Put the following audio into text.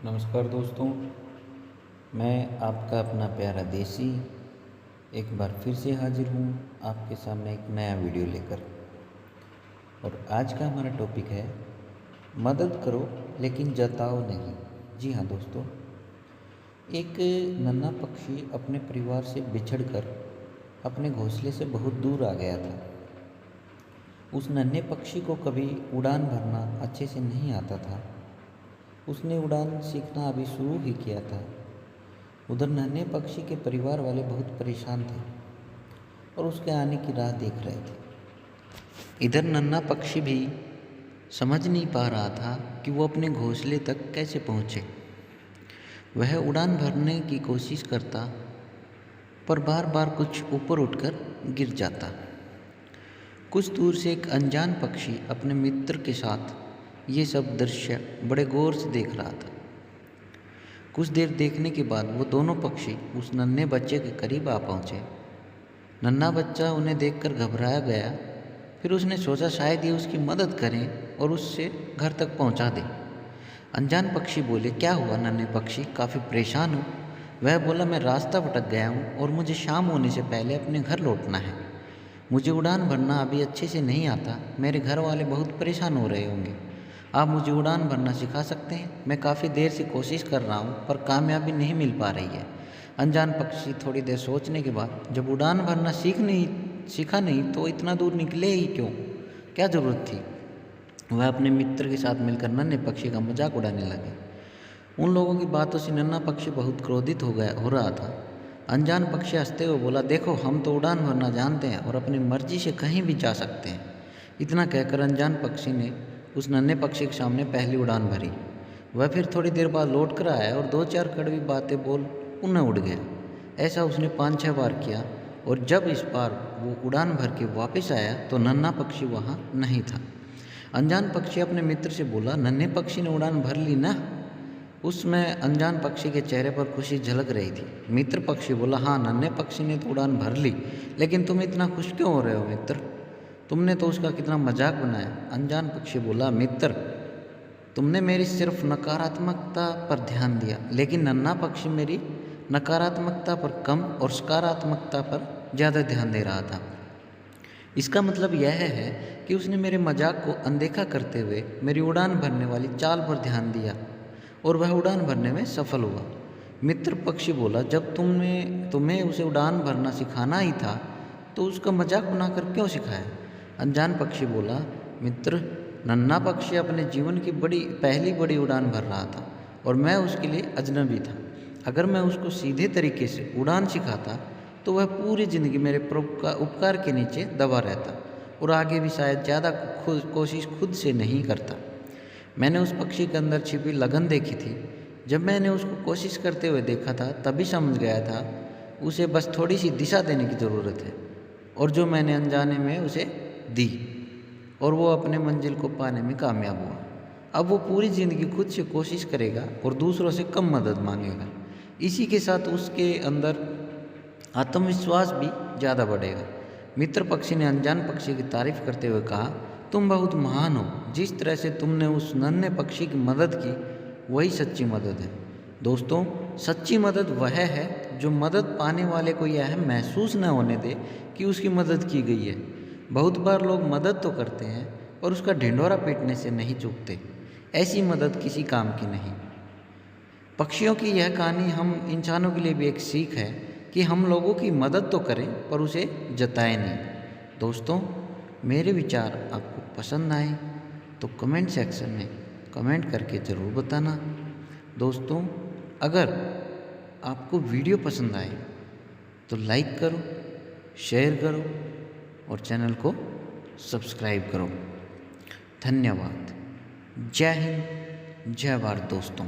नमस्कार दोस्तों, मैं आपका अपना प्यारा देसी एक बार फिर से हाजिर हूँ आपके सामने एक नया वीडियो लेकर। और आज का हमारा टॉपिक है मदद करो लेकिन जताओ नहीं। जी हाँ दोस्तों, एक नन्हा पक्षी अपने परिवार से बिछड़कर अपने घोंसले से बहुत दूर आ गया था। उस नन्हे पक्षी को कभी उड़ान भरना अच्छे से नहीं आता था। उसने उड़ान सीखना अभी शुरू ही किया था। उधर नन्हे पक्षी के परिवार वाले बहुत परेशान थे और उसके आने की राह देख रहे थे। इधर नन्हा पक्षी भी समझ नहीं पा रहा था कि वो अपने घोंसले तक कैसे पहुँचे। वह उड़ान भरने की कोशिश करता पर बार बार कुछ ऊपर उठकर गिर जाता। कुछ दूर से एक अनजान पक्षी अपने मित्र के साथ ये सब दृश्य बड़े गौर से देख रहा था। कुछ देर देखने के बाद वो दोनों पक्षी उस नन्हे बच्चे के करीब आ पहुँचे। नन्हा बच्चा उन्हें देखकर घबराया गया। फिर उसने सोचा शायद ये उसकी मदद करें और उससे घर तक पहुँचा दें। अनजान पक्षी बोले, क्या हुआ नन्हे पक्षी, काफ़ी परेशान हो? वह बोला, मैं रास्ता भटक गया हूँ और मुझे शाम होने से पहले अपने घर लौटना है। मुझे उड़ान भरना अभी अच्छे से नहीं आता। मेरे घर वाले बहुत परेशान हो रहे होंगे। आप मुझे उड़ान भरना सिखा सकते हैं? मैं काफ़ी देर से कोशिश कर रहा हूँ पर कामयाबी नहीं मिल पा रही है। अनजान पक्षी थोड़ी देर सोचने के बाद, जब उड़ान भरना सीखा नहीं तो इतना दूर निकले ही क्यों? क्या ज़रूरत थी? वह अपने मित्र के साथ मिलकर नन्हे पक्षी का मजाक उड़ाने लगे। उन लोगों की बातों से नन्हा पक्षी बहुत क्रोधित हो रहा था। अनजान पक्षी हंसते हुए बोला, देखो हम तो उड़ान भरना जानते हैं और अपनी मर्जी से कहीं भी जा सकते हैं। इतना कहकर अनजान पक्षी ने उस नन्हे पक्षी के सामने पहली उड़ान भरी। वह फिर थोड़ी देर बाद लौट कर आया और 2-4 कड़वी बातें बोल पुनः उड़ गया। ऐसा उसने 5-6 बार किया और जब इस बार वो उड़ान भर के वापस आया तो नन्हा पक्षी वहाँ नहीं था। अनजान पक्षी अपने मित्र से बोला, नन्हे पक्षी ने उड़ान भर ली ना? उसमें अनजान पक्षी के चेहरे पर खुशी झलक रही थी। मित्र पक्षी बोला, हाँ नन्हे पक्षी ने तो उड़ान भर ली, लेकिन तुम इतना खुश क्यों हो रहे हो मित्र? तुमने तो उसका कितना मजाक बनाया। अनजान पक्षी बोला, मित्र तुमने मेरी सिर्फ नकारात्मकता पर ध्यान दिया, लेकिन नन्हा पक्षी मेरी नकारात्मकता पर कम और सकारात्मकता पर ज़्यादा ध्यान दे रहा था। इसका मतलब यह है कि उसने मेरे मजाक को अनदेखा करते हुए मेरी उड़ान भरने वाली चाल पर ध्यान दिया और वह उड़ान भरने में सफल हुआ। मित्र पक्षी बोला, जब तुम्हें उसे उड़ान भरना सिखाना ही था तो उसका मजाक बनाकर क्यों सिखाया? अनजान पक्षी बोला, मित्र नन्हा पक्षी अपने जीवन की पहली बड़ी उड़ान भर रहा था और मैं उसके लिए अजनबी था। अगर मैं उसको सीधे तरीके से उड़ान सिखाता तो वह पूरी ज़िंदगी मेरे उपकार के नीचे दबा रहता और आगे भी शायद ज़्यादा कोशिश खुद से नहीं करता। मैंने उस पक्षी के अंदर छिपी लगन देखी थी। जब मैंने उसको कोशिश करते हुए देखा था तभी समझ गया था उसे बस थोड़ी सी दिशा देने की ज़रूरत है, और जो मैंने अनजाने में उसे दी और वो अपने मंजिल को पाने में कामयाब हुआ। अब वो पूरी ज़िंदगी खुद से कोशिश करेगा और दूसरों से कम मदद मांगेगा। इसी के साथ उसके अंदर आत्मविश्वास भी ज़्यादा बढ़ेगा। मित्र पक्षी ने अनजान पक्षी की तारीफ करते हुए कहा, तुम बहुत महान हो। जिस तरह से तुमने उस नन्हे पक्षी की मदद की वही सच्ची मदद है। दोस्तों, सच्ची मदद वह है जो मदद पाने वाले को यह महसूस न होने दे कि उसकी मदद की गई है। बहुत बार लोग मदद तो करते हैं पर उसका ढिंढोरा पीटने से नहीं चूकते। ऐसी मदद किसी काम की नहीं। पक्षियों की यह कहानी हम इंसानों के लिए भी एक सीख है कि हम लोगों की मदद तो करें पर उसे जताएं नहीं। दोस्तों, मेरे विचार आपको पसंद आए तो कमेंट सेक्शन में कमेंट करके ज़रूर बताना। दोस्तों, अगर आपको वीडियो पसंद आए तो लाइक करो, शेयर करो और चैनल को सब्सक्राइब करो। धन्यवाद। जय हिंद, जय भारत दोस्तों।